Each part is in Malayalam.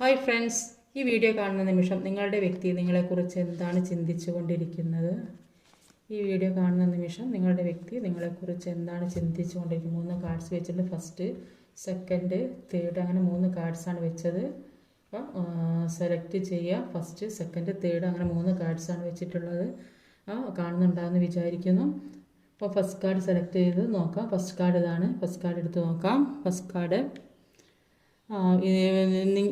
ഹായ് ഫ്രണ്ട്സ്, ഈ വീഡിയോ കാണുന്ന നിമിഷം നിങ്ങളുടെ വ്യക്തി നിങ്ങളെക്കുറിച്ച് എന്താണ് ചിന്തിച്ചുകൊണ്ടിരിക്കുന്നത്? ഈ വീഡിയോ കാണുന്ന നിമിഷം നിങ്ങളുടെ വ്യക്തി നിങ്ങളെക്കുറിച്ച് എന്താണ് ചിന്തിച്ചുകൊണ്ടിരിക്കുന്നത്? 3 കാർഡ്സ് വെച്ചിട്ട് ഫസ്റ്റ്, സെക്കൻഡ്, തേർഡ്, അങ്ങനെ 3 കാർഡ്സാണ് വെച്ചത്. അപ്പം സെലക്ട് ചെയ്യുക. ഫസ്റ്റ്, സെക്കൻഡ്, തേർഡ്, അങ്ങനെ 3 കാർഡ്സാണ് വെച്ചിട്ടുള്ളത്. കാണുന്നുണ്ടാകുമെന്ന് വിചാരിക്കുന്നു. അപ്പോൾ ഫസ്റ്റ് കാർഡ് സെലക്ട് ചെയ്ത് നോക്കാം. ഫസ്റ്റ് കാർഡ് ഇതാണ്. ഫസ്റ്റ് കാർഡ് എടുത്ത് നോക്കാം. ഫസ്റ്റ് കാർഡ്,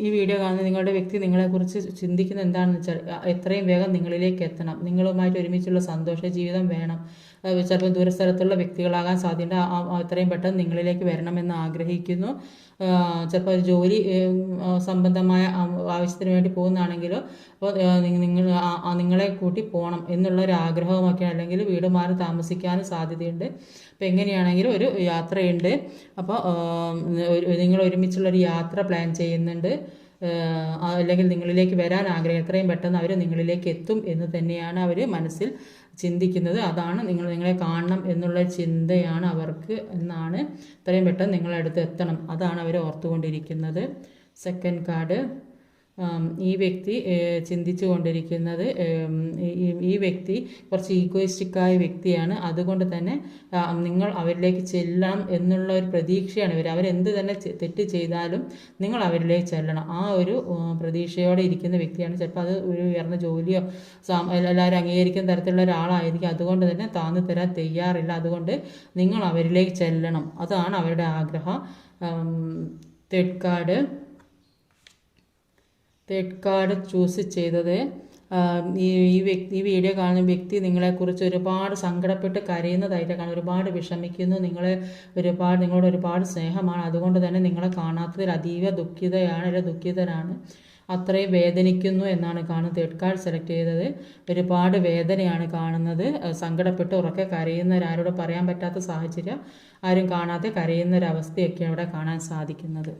ഈ വീഡിയോ കാണുന്ന നിങ്ങളുടെ വ്യക്തി നിങ്ങളെക്കുറിച്ച് ചിന്തിക്കുന്നത് എന്താണെന്ന് വെച്ചാൽ എത്രയും വേഗം നിങ്ങളിലേക്ക് എത്തണം, നിങ്ങളുമായിട്ട് ഒരുമിച്ചുള്ള സന്തോഷ ജീവിതം വേണം. ചിലപ്പോൾ ദൂരസ്ഥലത്തുള്ള വ്യക്തികളാകാൻ സാധ്യത, എത്രയും പെട്ടെന്ന് നിങ്ങളിലേക്ക് വരണമെന്ന് ആഗ്രഹിക്കുന്നു. ചിലപ്പോൾ ഒരു ജോലി സംബന്ധമായ ആവശ്യത്തിന് വേണ്ടി പോകുന്നതാണെങ്കിലോ അപ്പോൾ നിങ്ങളെ കൂട്ടി പോകണം എന്നുള്ളൊരു ആഗ്രഹമൊക്കെ, അല്ലെങ്കിൽ വീട് മാറി താമസിക്കാനും സാധ്യതയുണ്ട്. അപ്പോൾ എങ്ങനെയാണെങ്കിലും ഒരു യാത്രയുണ്ട്. അപ്പോൾ നിങ്ങൾ ഒരുമിച്ചുള്ളൊരു യാത്ര പ്ലാൻ ചെയ്യുന്നുണ്ട്. അല്ലെങ്കിൽ നിങ്ങളിലേക്ക് വരാൻ ആഗ്രഹം, എത്രയും പെട്ടെന്ന് അവർ നിങ്ങളിലേക്ക് എത്തും എന്ന് തന്നെയാണ് അവർ മനസ്സിൽ ചിന്തിക്കുന്നത്. അതാണ് നിങ്ങളെ കാണണം എന്നുള്ള ചിന്തയാണ് അവർക്ക് എന്നാണ്. എത്രയും പെട്ടെന്ന് നിങ്ങളടുത്ത് എത്തണം, അതാണ് അവർ ഓർത്തുകൊണ്ടിരിക്കുന്നത്. സെക്കൻഡ് കാർഡ്, ഈ വ്യക്തി ചിന്തിച്ചു കൊണ്ടിരിക്കുന്നത്, ഈ വ്യക്തി കുറച്ച് ഈഗോയിസ്റ്റിക്കായ വ്യക്തിയാണ്. അതുകൊണ്ട് തന്നെ നിങ്ങൾ അവരിലേക്ക് ചെല്ലണം എന്നുള്ള ഒരു പ്രതീക്ഷയാണ് അവരെന്ത് തന്നെ തെറ്റ് ചെയ്താലും നിങ്ങൾ അവരിലേക്ക് ചെല്ലണം, ആ ഒരു പ്രതീക്ഷയോടെ ഇരിക്കുന്ന വ്യക്തിയാണ്. ചിലപ്പോൾ അത് ഒരു ഉയർന്ന ജോലിയോ എല്ലാവരും അംഗീകരിക്കുന്ന തരത്തിലുള്ള ഒരാളായിരിക്കും. അതുകൊണ്ട് തന്നെ താന്നു തരാൻ തയ്യാറില്ല. അതുകൊണ്ട് നിങ്ങൾ അവരിലേക്ക് ചെല്ലണം, അതാണ് അവരുടെ ആഗ്രഹം. തേർഡ് കാർഡ് ചൂസ് ചെയ്തത്, ഈ വീഡിയോ കാണുന്ന വ്യക്തി നിങ്ങളെക്കുറിച്ച് ഒരുപാട് സങ്കടപ്പെട്ട് കരയുന്നതായിട്ട് കാണും. ഒരുപാട് വിഷമിക്കുന്നു, നിങ്ങളോട് ഒരുപാട് സ്നേഹമാണ്. അതുകൊണ്ട് തന്നെ നിങ്ങളെ കാണാത്തതിൽ അതീവ ദുഃഖിതരാണ്, അത്രയും വേദനിക്കുന്നു എന്നാണ് കാണുന്നത്. തേർഡ് കാർഡ് സെലക്ട് ചെയ്തത്, ഒരുപാട് വേദനയാണ് കാണുന്നത്. സങ്കടപ്പെട്ട് ഉറക്കെ കരയുന്നവരാരോട് പറയാൻ പറ്റാത്ത സാഹചര്യം, ആരും കാണാതെ കരയുന്നൊരവസ്ഥയൊക്കെയാണ് അവിടെ കാണാൻ സാധിക്കുന്നത്.